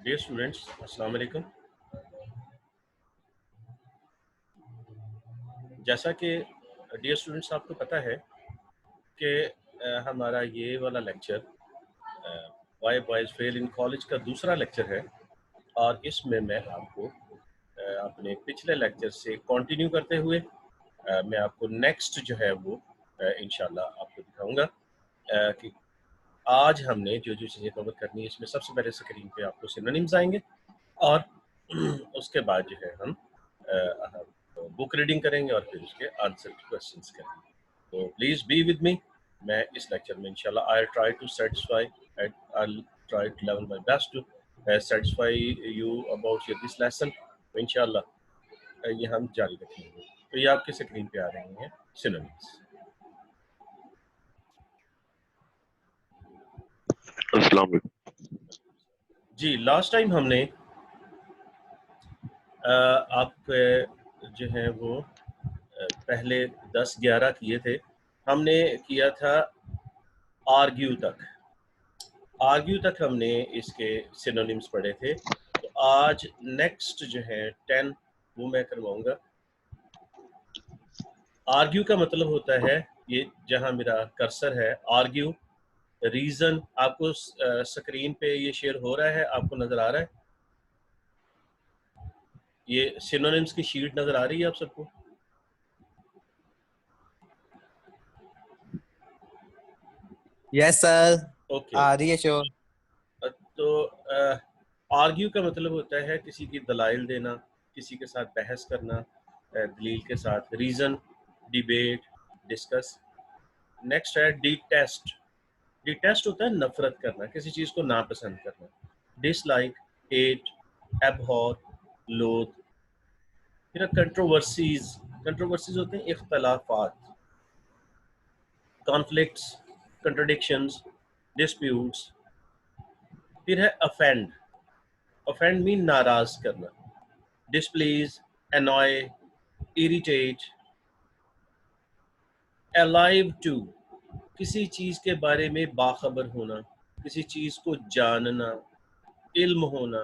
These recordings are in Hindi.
डियर स्टूडेंट्स, अस्सलाम वालेकुम। जैसा कि डियर स्टूडेंट्स आपको पता है कि हमारा ये वाला lecture why boys fail in college का दूसरा लेक्चर है और इसमें मैं आपको अपने पिछले लेक्चर से कंटिन्यू करते हुए मैं आपको नेक्स्ट जो है वो इंशाल्लाह आपको दिखाऊंगा कि आज हमने जो जो चीज़ें कवर करनी है इसमें सबसे पहले स्क्रीन पे आपको सिनोनिम्स आएंगे और उसके बाद जो है हम बुक रीडिंग करेंगे और फिर उसके आंसर क्वेश्चंस करेंगे। तो प्लीज़ बी विद मी। मैं इस लेक्चर में इंशाल्लाह I try to satisfy I try to level my best to satisfy you about this lesson. तो इंशाल्लाह ये हम जारी रखेंगे। तो ये आपके स्क्रीन पे आ रहे हैं सिनोनिम्स। अस्सलाम वालेकुम। जी, लास्ट टाइम हमने आप जो है वो पहले 10-11 किए थे। हमने किया था आर्ग्यू तक हमने इसके सिनोनिम्स पढ़े थे। तो आज नेक्स्ट जो है 10 वो मैं करवाऊंगा। आर्ग्यू का मतलब होता है, ये जहां मेरा कर्सर है, आर्ग्यू रीजन। आपको स्क्रीन पे ये शेयर हो रहा है, आपको नजर आ रहा है? ये सिनोनिम्स की शीट नजर आ रही है आप सबको? Yes sir, okay. आ रही है शो। तो आर्ग्यू का मतलब होता है किसी की दलाइल देना, किसी के साथ बहस करना, दलील के साथ, रीज़न, डिबेट, डिस्कस। नेक्स्ट है डिटेस्ट। डिटेस्ट होता है नफरत करना, किसी चीज़ को नापसंद करना। डिसलाइक, हेट, एबहॉर, लोथ। फिर कंट्रोवर्सीज। कंट्रोवर्सीज होते हैं इख्तलाफात, कॉन्फ्लिक्ट्स, कंट्रडिक्शंस, डिस्प्यूट्स। फिर है अफेंड। अफेंड मीन नाराज करना। डिस्प्लीज, annoy, irritate, alive to, किसी चीज के बारे में बाखबर होना, किसी चीज को जानना, इल्म होना,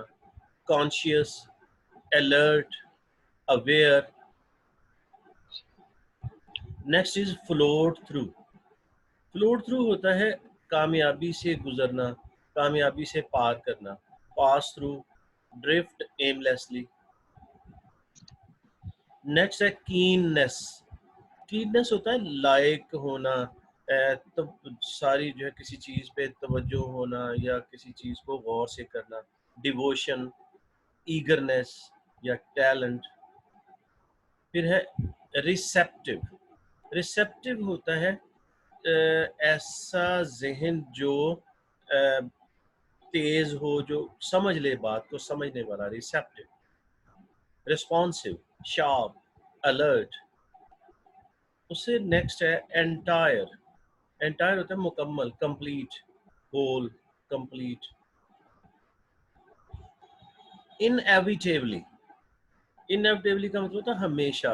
conscious, alert, aware. Next is float through. Float through होता है कामयाबी से गुजरना, कामयाबी से पार करना। Pass through, drift aimlessly. Next है कीननेस। कीननेस होता है लायक होना, तो सारी जो है किसी चीज़ पे तवज्जो होना या किसी चीज़ को गौर से करना। डिवोशन, ईगरनेस या टैलेंट। फिर है रिसेप्टिव। रिसेप्टिव होता है ऐसा जहन जो तेज हो, जो समझ ले, बात को समझने वाला, रिसेप्टिव। Responsive, sharp, alert. उससे नेक्स्ट है एंटायर। एंटायर होता है मुकम्मल, complete, whole, complete. Inevitably. Inevitably का मतलब होता है हमेशा।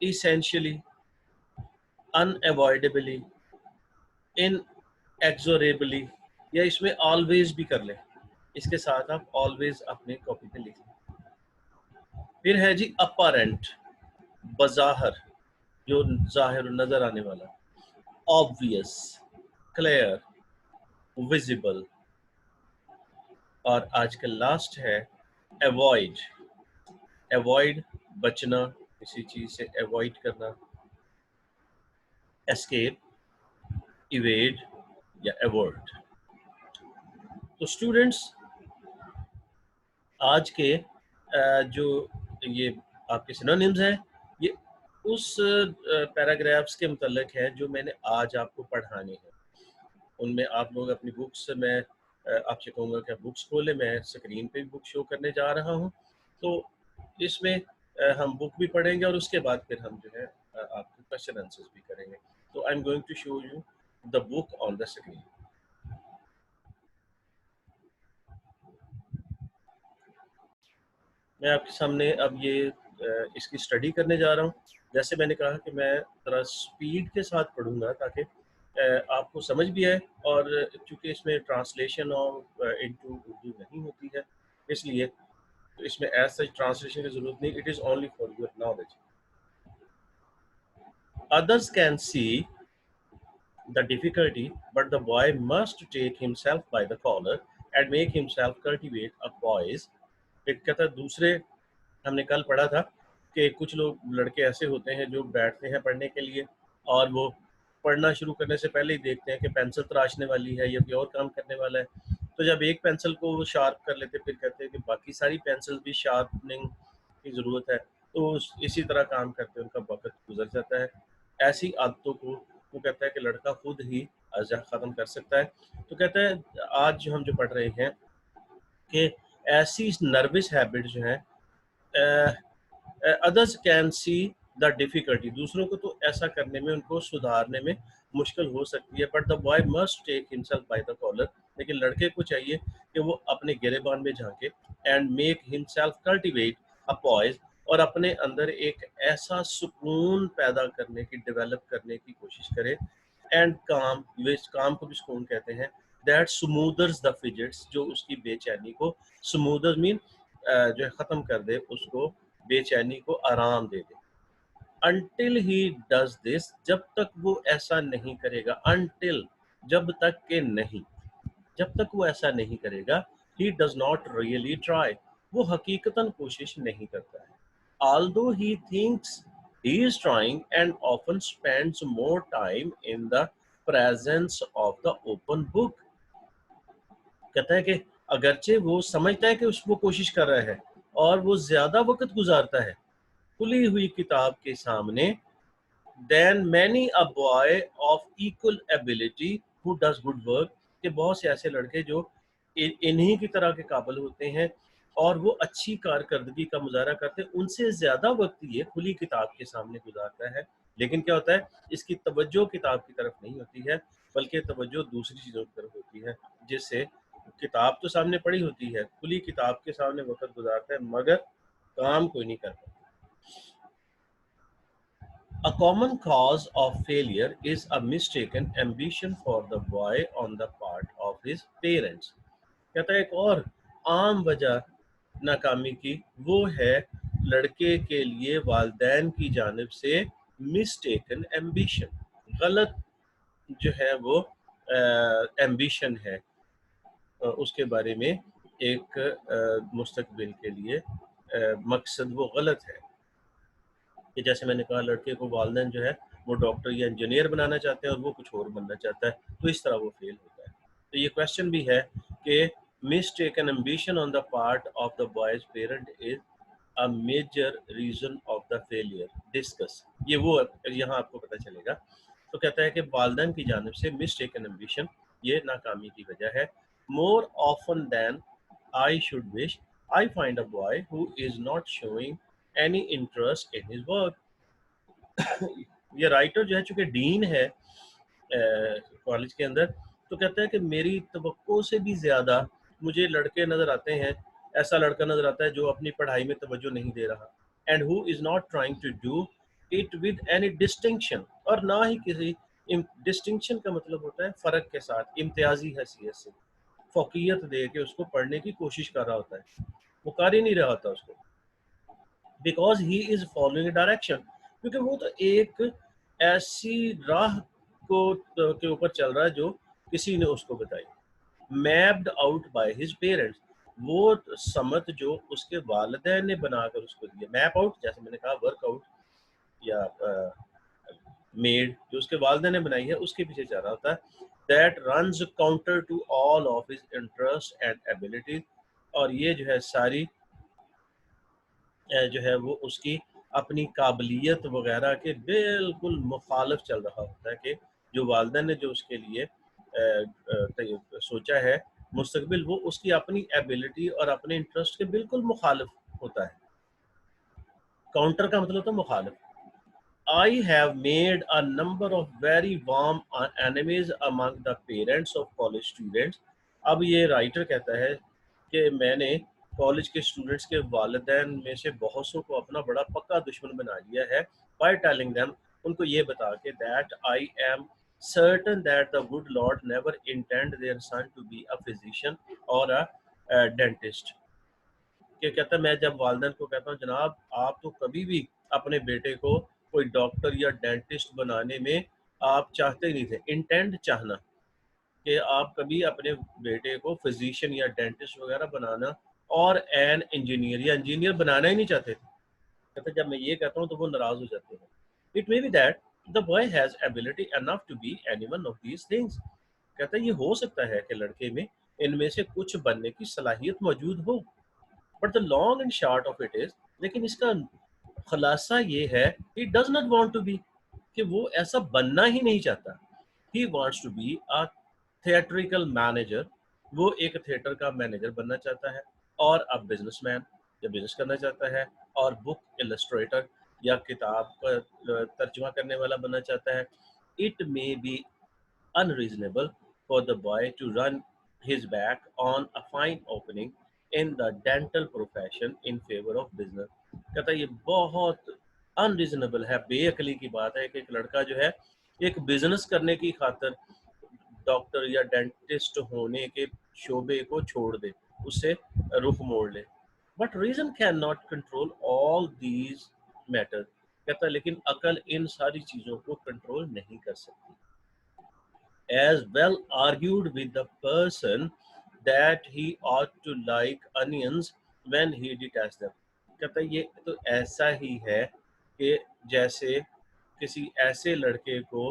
इसेंशियली, अनअवॉइडेबली, इनएक्सोरेबली, या इसमें ऑलवेज भी कर लें। इसके साथ आप ऑलवेज अपने कॉपी पे लिख लें। फिर है जी अपरेंट, बज़ाहिर, जो जाहिर नजर आने वाला। Obvious, clear, visible. और आज का लास्ट है अवॉइड। अवॉइड बचना, किसी चीज से अवॉइड करना। एस्केप, इवेड या अवॉइड। तो स्टूडेंट्स, आज के जो ये आपके सिनोनिम्स हैं, ये उस पैराग्राफ्स के मुतल्लिक है जो मैंने आज आपको पढ़ाने हैं। उनमें आप लोग अपनी बुक्स, मैं आपसे कहूँगा कि आप बुक्स खोलें। मैं स्क्रीन पे भी बुक शो करने जा रहा हूँ। तो इसमें हम बुक भी पढ़ेंगे और उसके बाद फिर हम जो है आपके क्वेश्चन आंसर्स भी करेंगे। तो I am going to show you the book on the screen. मैं आपके सामने अब ये इसकी स्टडी करने जा रहा हूँ। जैसे मैंने कहा कि मैं थोड़ा स्पीड के साथ पढ़ूंगा ताकि आपको समझ भी आए, और चूंकि इसमें ट्रांसलेशन और इनटू उर्दू नहीं होती है इसलिए तो इसमें एज सच ट्रांसलेशन की जरूरत नहीं, it is only for your knowledge. Others can see the difficulty, but the boy must take himself by the collar and make himself cultivate a poise. एक कहता है दूसरे, हमने कल पढ़ा था कि कुछ लोग लड़के ऐसे होते हैं जो बैठते हैं पढ़ने के लिए और वो पढ़ना शुरू करने से पहले ही देखते हैं कि पेंसिल तराशने वाली है या कोई और काम करने वाला है. तो जब एक पेंसिल को वो शार्प कर लेते फिर कहते हैं कि बाकी सारी पेंसिल भी शार्पनिंग की ज़रूरत है. तो इसी तरह काम करते उनका वक्त गुजर जाता है. ऐसी आदतों को वो कहता है कि लड़का खुद ही ख़त्म कर सकता है. तो कहता है आज जो हम जो पढ़ रहे हैं कि ऐसी नर्वस हैबिट जो है, others can see the difficulty, दूसरों को तो ऐसा करने में, उनको सुधारने में मुश्किल हो सकती है. But the boy must take himself by the collar, लेकिन लड़के को चाहिए कि वो अपने गिरेबान में झांके and make himself cultivate a poise, और अपने अंदर एक ऐसा सुकून पैदा करने की, डेवलप करने की कोशिश करे. एंड काम, इस काम को भी सुकून कहते हैं. दैट स्मूदर्स द फिजिट्स, जो उसकी बेचैनी को, स्मूदर मीन जो है ख़त्म कर दे, उसको बेचैनी को आराम दे दे. Until he does this, जब तक वो ऐसा नहीं करेगा, until जब तक के नहीं, जब तक वो ऐसा नहीं करेगा, he does not really try, वो हकीकतन कोशिश नहीं करता है. Although he thinks he is trying and often spends more time in the presence of the open book. कहता है कि अगरचे वो समझता है कि वो कोशिश कर रहा है और वो ज्यादा वक्त गुजारता है खुली हुई किताब के सामने than many a boy of equal ability who does good work, कि बहुत से ऐसे लड़के जो इन्हीं की तरह के काबिल होते हैं और वो अच्छी कारकर्दगी का मुजाहरा करते हैं, उनसे ज्यादा वक्त ये खुली किताब के सामने गुजारता है. लेकिन क्या होता है, इसकी तवज्जो किताब की तरफ नहीं होती है, बल्कि तवज्जो दूसरी चीजों की तरफ होती है, जिससे किताब तो सामने पड़ी होती है, खुली किताब के सामने वक्त गुजारता है मगर काम कोई नहीं करता. A common cause of failure is a mistaken ambition for the boy on the part of his parents. कहता है एक और आम वजह नाकामी की, वो है लड़के के लिए वालिदैन की जानिब से मिस्टेकन एम्बिशन, गलत जो है वो एम्बिशन है, उसके बारे में एक मुस्तकबिल के लिए मकसद वो गलत है. कि जैसे मैंने कहा, लड़के को वालिदैन जो है वो डॉक्टर या इंजीनियर बनाना चाहते हैं और वो कुछ और बनना चाहता है, तो इस तरह वो फेल होता है. तो ये क्वेश्चन भी है कि mistaken ambition on the part of the boys parent is a major reason of the failure, discuss. ये वो यहाँ आपको पता चलेगा. तो कहता है कि वालिदैन की जानिब से मिस्टेकन एम्बिशन ये नाकामी की वजह है. More often than I should wish I find a boy who is not showing any interest in his work. ये राइटर जो है चूंकि डीन है कॉलेज के अंदर, तो कहता है कि मेरी तवक्को से भी ज्यादा मुझे लड़के नजर आते हैं, ऐसा लड़का नजर आता है जो अपनी पढ़ाई में तवज्जो नहीं दे रहा, and who is not trying to do it with any distinction, और ना ही किसी डिस्टिंक्शन का मतलब होता है फर्क के साथ, इम्तियाजी हैसियत से फौकियत दे के उसको पढ़ने की कोशिश कर रहा होता है, वो कर ही नहीं रहा होता उसको, because he is following direction, क्योंकि वो तो एक ऐसी राह को के ऊपर चल रहा है जो किसी ने उसको बताई. Mapped out by his parents, वो समत जो उसके वालिदैन ने बनाकर उसको दिया. मैप आउट जैसे मैंने कहा, वर्कआउट या मेड जो उसके वालिदैन ने बनाई है उसके पीछे चल रहा होता है. That runs counter to all of his interest and abilities, और ये जो है सारी जो है वो उसकी अपनी काबिलियत वगैरह के बिल्कुल मुखालिफ चल रहा होता है, कि जो वालिदैन ने जो उसके लिए सोचा है मुस्तकबिल, वो उसकी अपनी एबिलिटी और अपने इंटरेस्ट के बिल्कुल मुखालिफ होता है. काउंटर का मतलब होता है मुखालिफ. I have made a number of very warm enemies among the parents of college students. अब ये राइटर कहता है कि मैंने कॉलेज के स्टूडेंट्स के वालिदैन में से बहुत सौ को अपना बड़ा पक्का दुश्मन बना लिया है. by telling them, उनको ये बता के that I am certain that the good Lord never intend their son to be a physician or a dentist. कि कहता है मैं जब वालिदैन को कहता हूँ जनाब आप तो कभी भी अपने बेटे को कोई डॉक्टर या डेंटिस्ट बनाने में आप चाहते ही नहीं थे, इंटेंट चाहना कि आप कभी अपने बेटे को फिजिशियन या डेंटिस्ट वगैरह बनाना और एन इंजीनियर या इंजीनियर बनाना ही नहीं चाहते थे। कहते जब मैं ये कहता हूँ तो वो नाराज हो जाते हैं। It may be that the boy has ability enough to be any one of these things. कहता है ये हो सकता है कि लड़के में इनमें से कुछ बनने की सलाहियत मौजूद हो, but the long and short of it is, लेकिन इसका खुलासा ये है he does not want to be, कि वो ऐसा बनना ही नहीं चाहता। He wants to be a theatrical manager, वो एक थिएटर का मैनेजर बनना चाहता है, और अब बिजनेसमैन या बिजनेस करना चाहता है, और बुक इलस्ट्रेटर या किताब का तर्जुमा करने वाला बनना चाहता है। It may B unreasonable for the boy to run his back on a fine opening in the dental profession in favor of business। कहता है ये बहुत अनरीजनेबल है, बेअकली की बात है कि एक लड़का जो है एक बिजनेस करने की खातिर डॉक्टर या डेंटिस्ट होने के शोबे को छोड़ दे, उससे रुख मोड़ ले। But reason can not control all these matter. कहता है लेकिन अकल इन सारी चीजों को कंट्रोल नहीं कर सकती। As well argued with the person that he ought to like onions when he detests them। कहता है ये तो ऐसा ही है कि जैसे किसी ऐसे लड़के को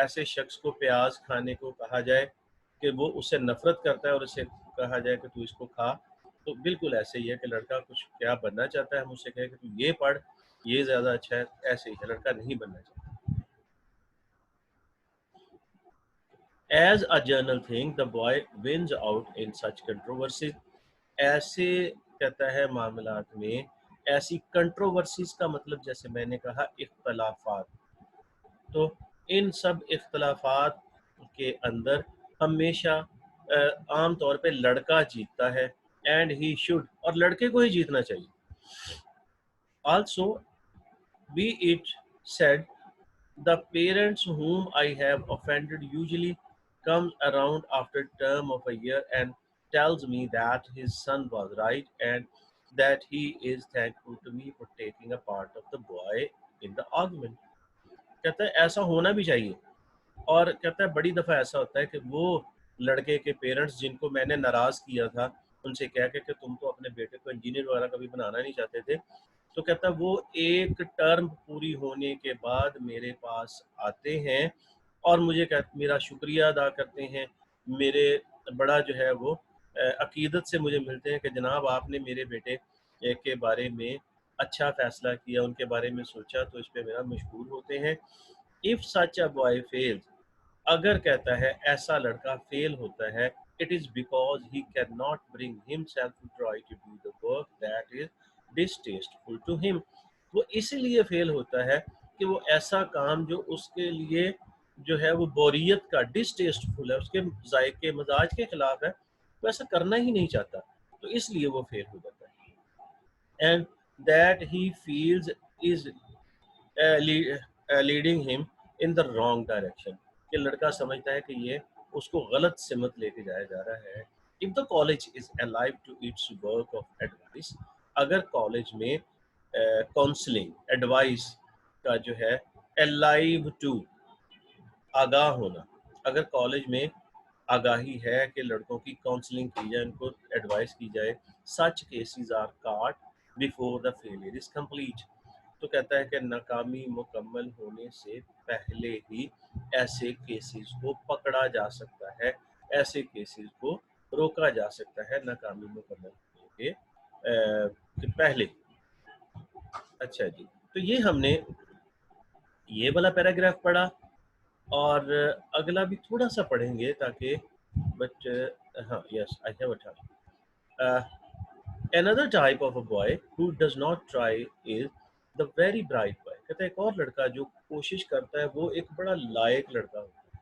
ऐसे शख्स को प्याज खाने को कहा जाए कि वो उससे नफरत करता है और उसे कहा जाए कि तू इसको खा, तो बिल्कुल ऐसे ही है कि लड़का कुछ क्या बनना चाहता है, मुझसे कहे कि तू ये पढ़, ये ज़्यादा अच्छा है, ऐसे ही है, लड़का नहीं बनना चाहता। As a general thing, the boy wins out in such controversies। ऐसे कहता है मामलात में ऐसी कंट्रोवर्सीज का मतलब जैसे मैंने कहा इख्तलाफात, तो इन सब इख्तलाफात के अंदर हमेशा आम तौर पे लड़का जीतता है, एंड ही शुड, और लड़के को ही जीतना चाहिए। Also be it said, the parents whom I have offended usually comes around after term of a year and tells me that his son was right and that he is thankful to me for taking a part of the boy in the argument। कहता है ऐसा होना भी चाहिए, और कहता है बड़ी दफ़ा ऐसा होता है कि वो लड़के के पेरेंट्स जिनको मैंने नाराज़ किया था उनसे कह के कि तुम तो अपने बेटे को इंजीनियर वगैरह कभी बनाना नहीं चाहते थे, तो कहता है वो एक टर्म पूरी होने के बाद मेरे पास आते हैं और मुझे मेरा शुक्रिया अदा करते हैं, मेरे बड़ा जो है वो अकीदत से मुझे मिलते हैं कि जनाब आपने मेरे बेटे के बारे में अच्छा फैसला किया, उनके बारे में सोचा, तो इस पे मेरा मशहूर होते हैं। If such a boy fails, अगर कहता है ऐसा लड़का फेल होता है, it is because he can not bring himself to try to do the work that is distasteful to him. वो इसीलिए फेल होता है कि वो ऐसा काम जो उसके लिए जो है वो बोरियत का, डिस्टेस्टफुल है, उसके जायके मजाज के खिलाफ है, वो ऐसा करना ही नहीं चाहता, तो इसलिए वो फेल हो जाता है। And that he feels is leading him in the wrong direction, कि लड़का समझता है कि ये उसको गलत सिमत लेके जाया जा रहा है। If the college is alive to its work of advice, अगर कॉलेज में काउंसलिंग एडवाइस का जो है अलाइव टू, आगाह होना, अगर कॉलेज में आगाही है कि लड़कों की काउंसलिंग की जाए, उनको एडवाइस की जाए, सच केसेस आर काट before the failure is complete, तो कहता है कि नाकामी मुकम्मल होने से पहले ही ऐसे केसेस को पकड़ा जा सकता है, ऐसे केसेस को रोका जा सकता है नाकामी मुकम्मल होने के पहले। अच्छा जी, तो ये हमने ये वाला पैराग्राफ पढ़ा, और अगला भी थोड़ा सा पढ़ेंगे ताकि बट हाँ yes I have a another type of a boy who does not try is the very bright boy। कहता है एक और लड़का जो कोशिश करता है वो एक बड़ा लायक लड़का होता है।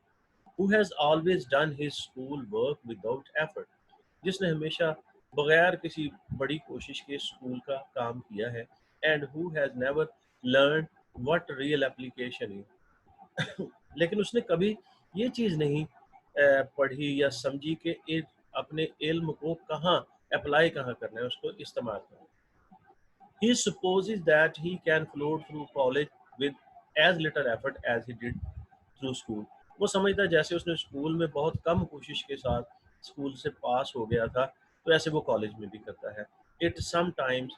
who has always done his school work without effort, जिसने हमेशा बगैर किसी बड़ी कोशिश के स्कूल का काम किया है। and who has never learned what real application is लेकिन उसने कभी ये चीज़ नहीं पढ़ी या समझी कि अपने इल्म को कहाँ अप्लाई कहाँ करना है, उसको इस्तेमाल करना है। He supposes that he can float through college with as little effort as he did through school. वो समझता है जैसे उसने स्कूल में बहुत कम कोशिश के साथ स्कूल से पास हो गया था, तो ऐसे वो कॉलेज में भी करता है. It sometimes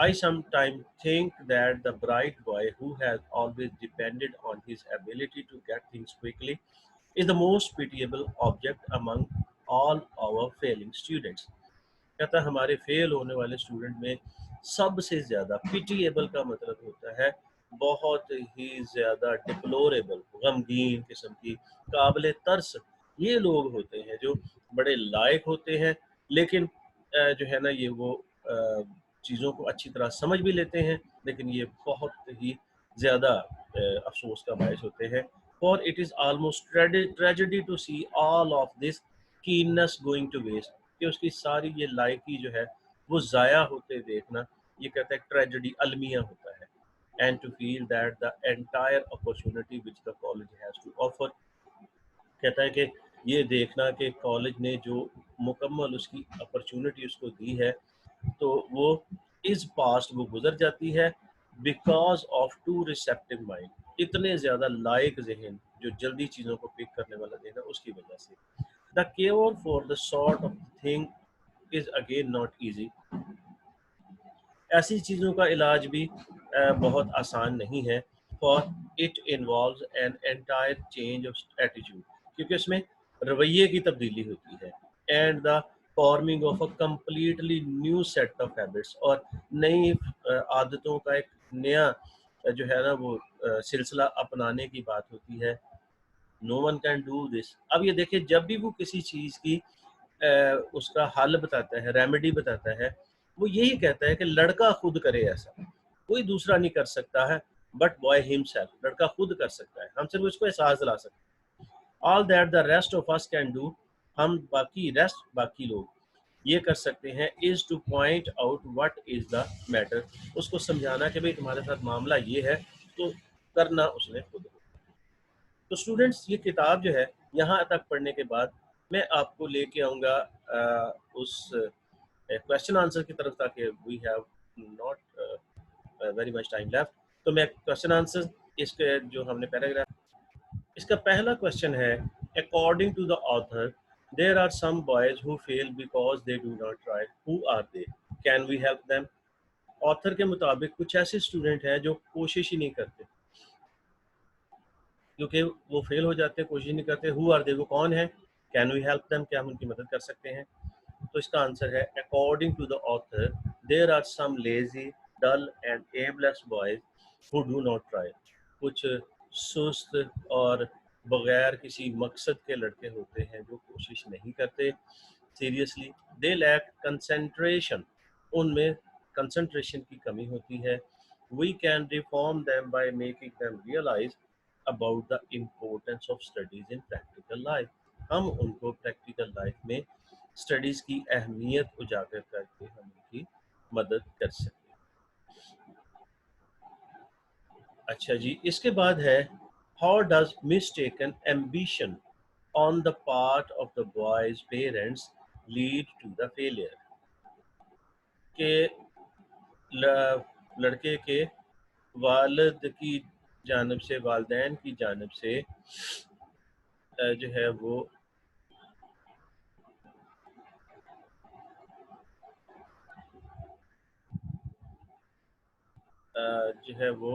I sometimes think that the bright boy who has always depended on his ability to get things quickly is the most pitiable object among all our failing students. कहता है हमारे फेल होने वाले स्टूडेंट में सबसे ज़्यादा पिटीएबल का मतलब होता है बहुत ही ज़्यादा डिप्लोरेबल, गमगीन किस्म की, काबिल तरस ये लोग होते हैं जो बड़े लायक होते हैं, लेकिन जो है ना ये वो चीज़ों को अच्छी तरह समझ भी लेते हैं, लेकिन ये बहुत ही ज़्यादा अफसोस का बायस होते हैं. For it is almost tragedy to see all of this keenness going to waste, कि उसकी सारी ये लायकी जो है वो ज़ाया होते देखना, ये कहता है ट्रेजेडी अलमिया होता है. And to feel that the entire opportunity which the college has to offer, कहता है कि ये देखना कि कॉलेज ने जो मुकम्मल उसकी अपॉर्चुनिटी उसको दी है, तो वो इस पास्ट वो गुजर जाती है because of too receptive mind, इतने ज़्यादा लायक जहन जो जल्दी चीज़ों को पिक करने वाला जहन है उसकी वजह से. The care for the sort of thing is again not easy. ऐसी चीज़ों का इलाज भी बहुत आसान नहीं है. For it involves an entire change of attitude, क्योंकि उसमें रवैये की तब्दीली होती है. And the forming of a completely new set of habits, और नई आदतों का एक नया जो है ना वो सिलसिला अपनाने की बात होती है. No one can do this. अब ये देखिए, जब भी वो किसी चीज़ की उसका हल बताता है, रेमेडी बताता है, वो यही कहता है कि लड़का खुद करे ऐसा, कोई दूसरा नहीं कर सकता है, बट बॉय हिमसेल्फ, लड़का खुद कर सकता है, हम सिर्फ उसको एहसास दिला सकते हैं. All that the rest of us can do, हम बाकी लोग ये कर सकते हैं, is two point out what is the matter, उसको समझाना कि भाई तुम्हारे साथ मामला ये है, तो करना उसने खुद. तो स्टूडेंट्स, ये किताब जो है यहाँ तक पढ़ने के बाद मैं आपको लेके आऊँगा उस क्वेश्चन आंसर की तरफ, ताकि we have not very much time left. तो मैं क्वेश्चन आंसर इसके जो हमने पैराग्राफ, इसका पहला क्वेश्चन है, according to the author there are some boys who fail because they do not try, who are they, can we help them. Author के मुताबिक कुछ ऐसे स्टूडेंट हैं जो कोशिश ही नहीं करते, क्योंकि वो फेल हो जाते हैं, कोशिश नहीं करते. हु आर दे, वो कौन है. कैन वी हेल्प देम, क्या हम उनकी मदद कर सकते हैं. तो इसका आंसर है, according to the author there are some lazy dull and aimless boys who do not try. कुछ सुस्त और बगैर किसी मकसद के लड़के होते हैं जो कोशिश नहीं करते सीरियसली. दे लैक कंसंट्रेशन, उनमें कंसंट्रेशन की कमी होती है. We can reform them by making them realise about the importance of studies in practical life. हम उनको प्रैक्टिकल लाइफ में स्टडीज की अहमियत उजागर करके हम उनकी मदद कर सकते हैं. अच्छा जी, इसके बाद है, how does mistaken ambition on the part of the boys parents lead to the failure. के लड़के के वालिद की जानब से, वालदैन की जानब से जो है वो जो है वो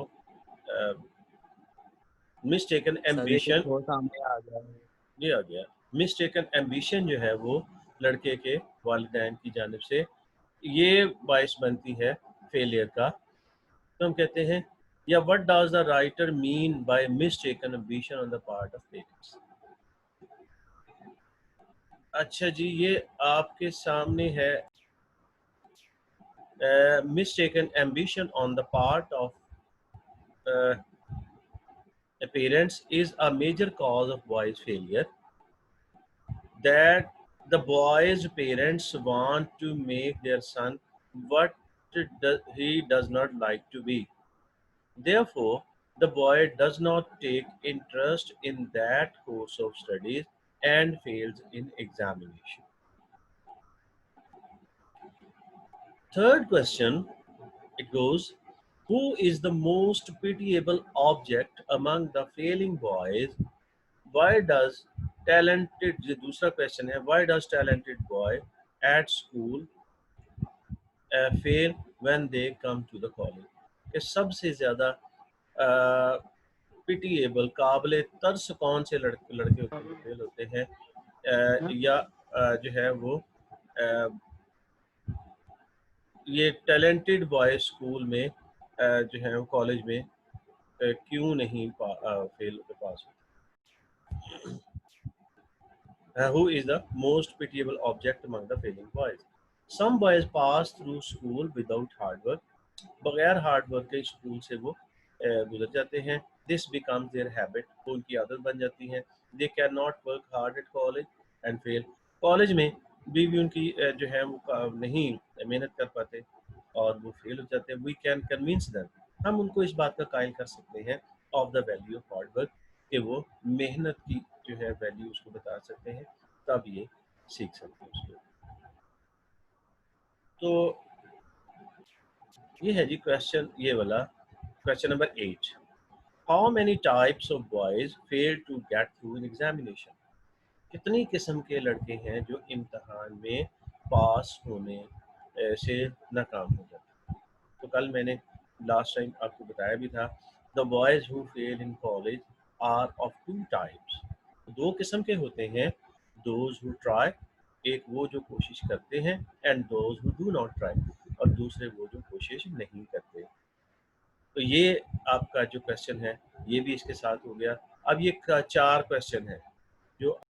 मिस्टेकन एम्बिशन, वो सामने आ गया है. ये आ गया, मिस्टेकन एम्बिशन जो है वो लड़के के वालिदैन की जानब से ये बायस बनती है फेलियर का. तो हम कहते हैं, या what does the writer mean by mistaken ambition on the part of parents. अच्छा जी, ये आपके सामने है, mistaken ambition on the part of parents is a major cause of boys' failure. That the boys' parents want to make their son what he does not like to be. Therefore, the boy does not take interest in that course of studies and fails in examination. Third question, it goes, who is the most pitiable object among the failing boys? Why does talented, ये दूसरा question है, why does talented boy at school fail when they come to the college? कि सबसे ज़्यादा पिटिएबल काबिल तर्स कौन से लड़के होते हैं फेल होते हैं, या जो है वो ये टैलेंटेड बॉय स्कूल में जो है वो कॉलेज में क्यों नहीं फेल पास होते? Who is the most pitiable object among the failing boys? Some boys pass through school without hard work. बगैर हार्ड वर्क के स्कूल से वो गुजर जाते हैं. This becomes their habit. वो उनकी आदत बन जाती है. They cannot work hard at college and fail. College में भी उनकी जो है वो नहीं मेहनत कर पाते और वो फेल हो जाते हैं. We can convince them. हम उनको इस बात का कायल कर सकते हैं of the value of hard work, कि वो मेहनत की जो है वैल्यू उसको बता सकते हैं, तब ये सीख सकते हैं उसको. तो ये है जी क्वेश्चन, ये वाला question number 8. How many types of boys fail to get through in examination? कितनी किस्म के लड़के हैं जो इम्तहान में पास होने से नाकाम हो जाते हैं? तो कल मैंने लास्ट टाइम आपको बताया भी था, the boys who fail in college are of two types. दो किस्म के होते हैं, दोज हु ट्राई, एक वो जो कोशिश करते हैं, and those who do not try, और दूसरे वो जो कोशिश नहीं करते. तो ये आपका जो क्वेश्चन है ये भी इसके साथ हो गया. अब ये 4 क्वेश्चन है,